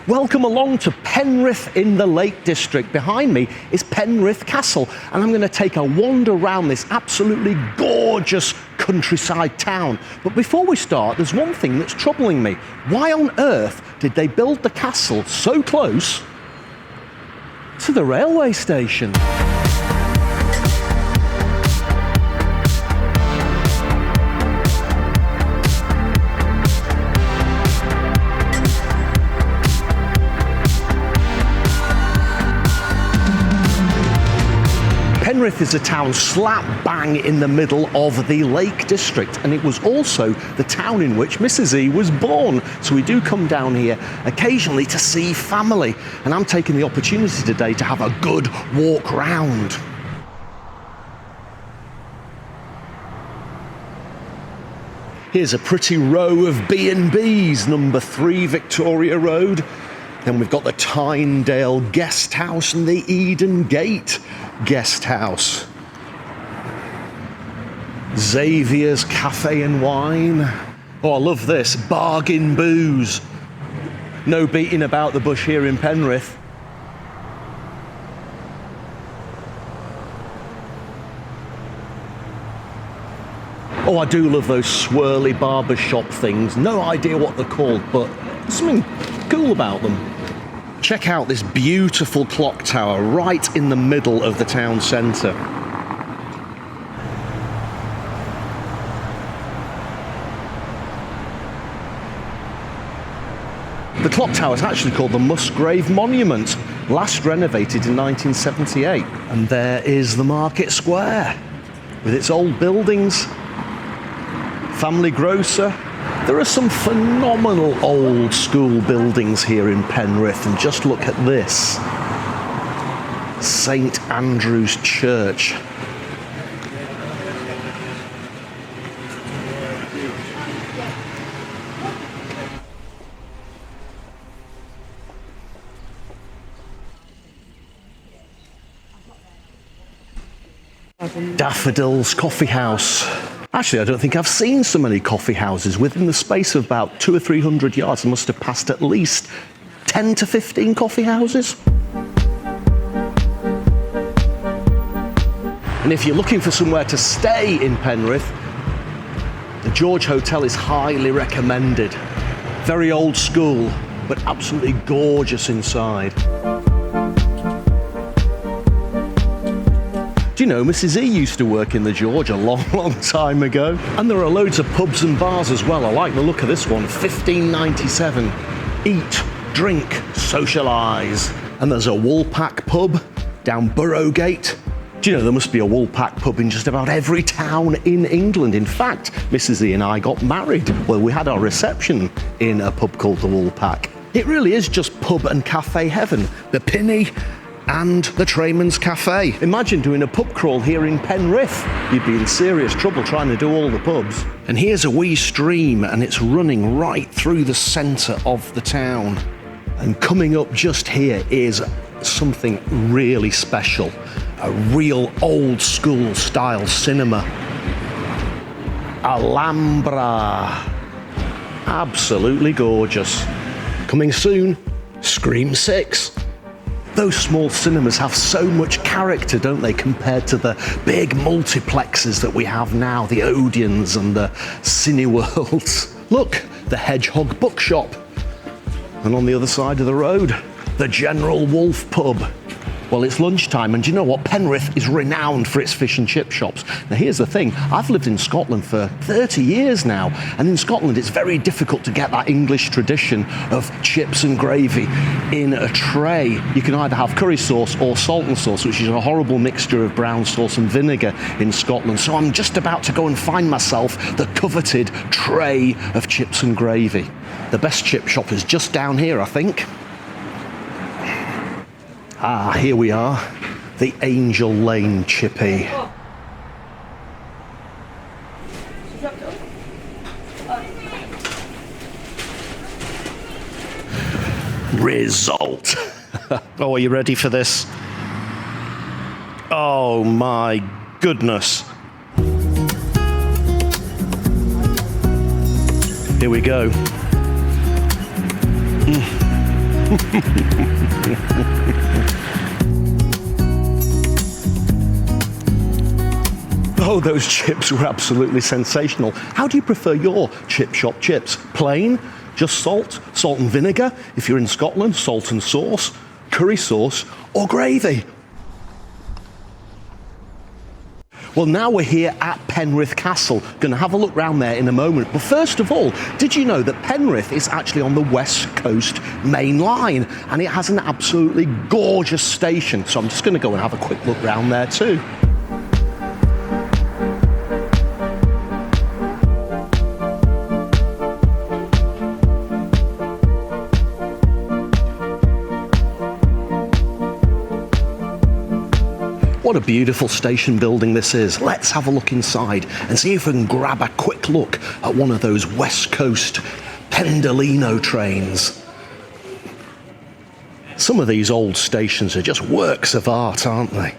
Welcome along to Penrith in the Lake District. Behind me is Penrith Castle, and I'm going to take a wander around this absolutely gorgeous countryside town. But before we start, there's one thing that's troubling me. Why on earth did they build the castle so close to the railway station? Penrith is a town slap bang in the middle of the Lake District, and it was also the town in which Mrs. E was born. So we do come down here occasionally to see family, and I'm taking the opportunity today to have a good walk round. Here's a pretty row of B&Bs, number 3 Victoria Road. Then we've got the Tynedale Guest House and the Eden Gate Guest House. Xavier's Cafe and Wine. Oh, I love this. Bargain booze. No beating about the bush here in Penrith. Oh, I do love those swirly barbershop things. No idea what they're called, but there's something cool about them. Check out this beautiful clock tower right in the middle of the town centre. The clock tower is actually called the Musgrave Monument, last renovated in 1978. And there is the Market Square with its old buildings, family grocer. There are some phenomenal old school buildings here in Penrith, and just look at this. St Andrew's Church. Daffodils Coffee House. Actually, I don't think I've seen so many coffee houses. Within the space of about 200 or 300 yards, I must have passed at least 10 to 15 coffee houses. And if you're looking for somewhere to stay in Penrith, the George Hotel is highly recommended. Very old school, but absolutely gorgeous inside. Do you know, Mrs. E used to work in the George a long time ago. And there are loads of pubs and bars as well. I like the look of this one, 1597. Eat, drink, socialise. And there's a Woolpack pub down Burrowgate. Do you know, there must be a Woolpack pub in just about every town in England. In fact, Mrs. E and I got married. Well, we had our reception in a pub called the Woolpack. It really is just pub and cafe heaven. The Pinny and the Trayman's Cafe. Imagine doing a pub crawl here in Penrith. You'd be in serious trouble trying to do all the pubs. And here's a wee stream, and it's running right through the centre of the town. And coming up just here is something really special. A real old school style cinema. Alambra. Absolutely gorgeous. Coming soon, Scream 6. Those small cinemas have so much character, don't they, compared to the big multiplexes that we have now, the Odeons and the Cineworlds. Look, the Hedgehog Bookshop. And on the other side of the road, the General Wolfe Pub. Well, it's lunchtime, and do you know what? Penrith is renowned for its fish and chip shops. Now, here's the thing. I've lived in Scotland for 30 years now, and in Scotland, it's very difficult to get that English tradition of chips and gravy in a tray. You can either have curry sauce or salt and sauce, which is a horrible mixture of brown sauce and vinegar in Scotland. So I'm just about to go and find myself the coveted tray of chips and gravy. The best chip shop is just down here, I think. Ah, here we are, the Angel Lane Chippy. Result. Oh, are you ready for this? Oh my goodness. Here we go. Oh, those chips were absolutely sensational. How do you prefer your chip shop chips? Plain? Just salt? Salt and vinegar? If you're in Scotland, salt and sauce? Curry sauce? Or gravy? Well, now we're here at Penrith Castle. Going to have a look round there in a moment. But first of all, did you know that Penrith is actually on the West Coast Mainline? And it has an absolutely gorgeous station. So I'm just going to go and have a quick look round there too. What a beautiful station building this is. Let's have a look inside and see if we can grab a quick look at one of those West Coast Pendolino trains. Some of these old stations are just works of art, aren't they?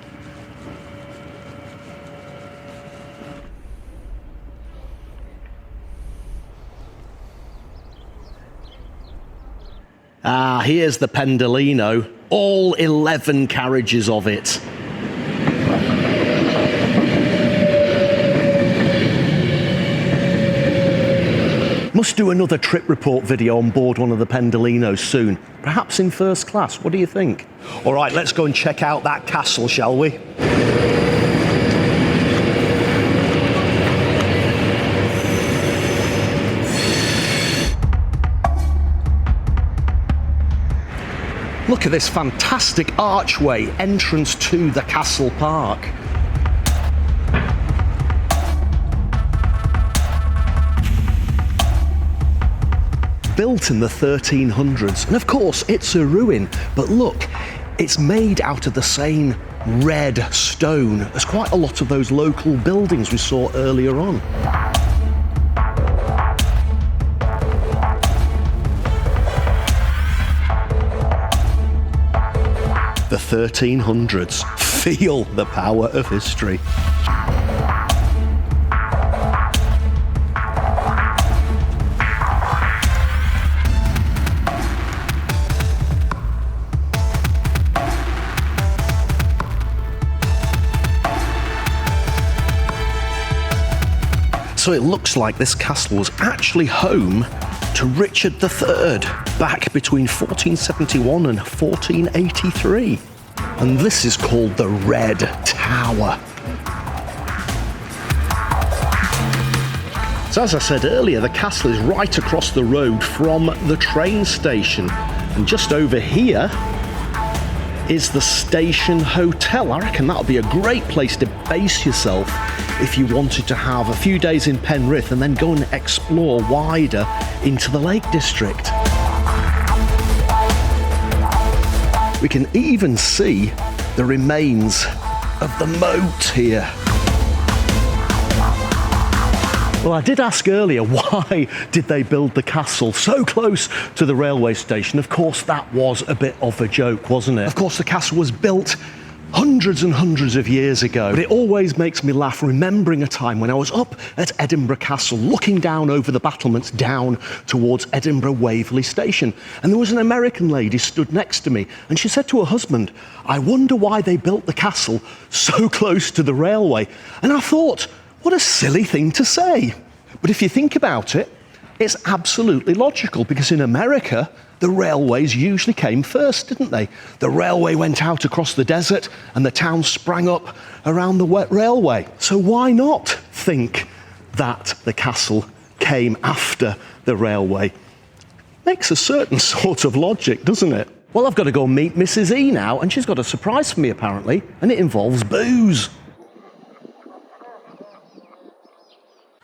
Ah, here's the Pendolino, all 11 carriages of it. Must do another trip report video on board one of the Pendolinos soon. Perhaps in first class, what do you think? All right, let's go and check out that castle, shall we? Look at this fantastic archway entrance to the castle park. Built in the 1300s, and of course it's a ruin, but look, it's made out of the same red stone as quite a lot of those local buildings we saw earlier on. The 1300s, feel the power of history. So it looks like this castle was actually home to Richard III back between 1471 and 1483. And this is called the Red Tower. So as I said earlier, the castle is right across the road from the train station. And just over here is the Station Hotel. I reckon that would be a great place to base yourself if you wanted to have a few days in Penrith and then go and explore wider into the Lake District. We can even see the remains of the moat here. Well, I did ask earlier, why did they build the castle so close to the railway station? Of course, that was a bit of a joke, wasn't it? Of course, the castle was built hundreds and hundreds of years ago, but it always makes me laugh remembering a time when I was up at Edinburgh Castle looking down over the battlements down towards Edinburgh Waverley Station, and there was an American lady stood next to me, and she said to her husband, "I wonder why they built the castle so close to the railway." And I thought, what a silly thing to say. But if you think about it, it's absolutely logical, because in America, the railways usually came first, didn't they? The railway went out across the desert and the town sprang up around the railway. So why not think that the castle came after the railway? Makes a certain sort of logic, doesn't it? Well, I've got to go meet Mrs. E now, and she's got a surprise for me apparently, and it involves booze.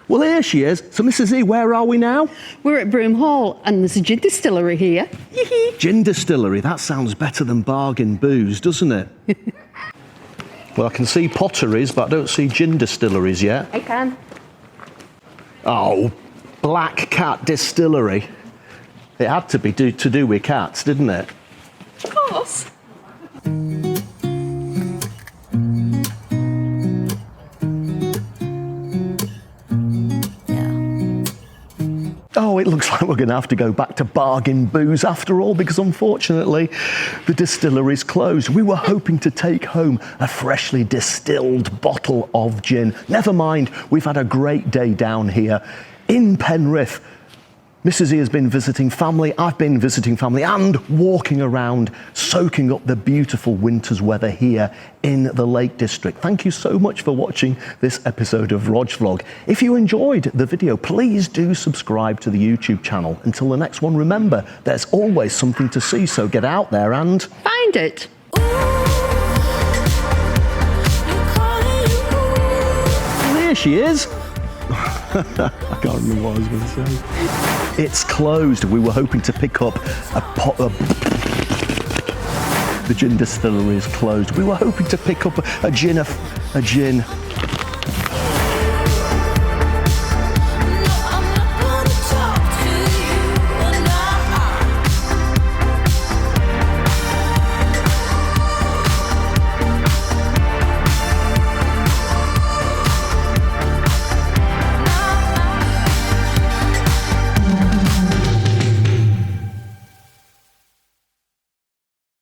Well, here she is. So, Mrs. E, where are we now? We're at Broome Hall, and there's a gin distillery here. Gin distillery, that sounds better than bargain booze, doesn't it? Well, I can see potteries, but I don't see gin distilleries yet. I can. Oh, Black Cat Distillery. It had to be to do with cats, didn't it? Of course. Oh, it looks like we're going to have to go back to bargain booze after all, because unfortunately the distillery's closed. We were hoping to take home a freshly distilled bottle of gin. Never mind, we've had a great day down here in Penrith. Mrs. E has been visiting family, I've been visiting family and walking around, soaking up the beautiful winter's weather here in the Lake District. Thank you so much for watching this episode of Rog Vlog. If you enjoyed the video, please do subscribe to the YouTube channel. Until the next one, remember, there's always something to see, so get out there and Find it. there she is. I can't remember what I was going to say. It's closed. We were hoping to pick up a pot of... The gin distillery is closed. We were hoping to pick up a gin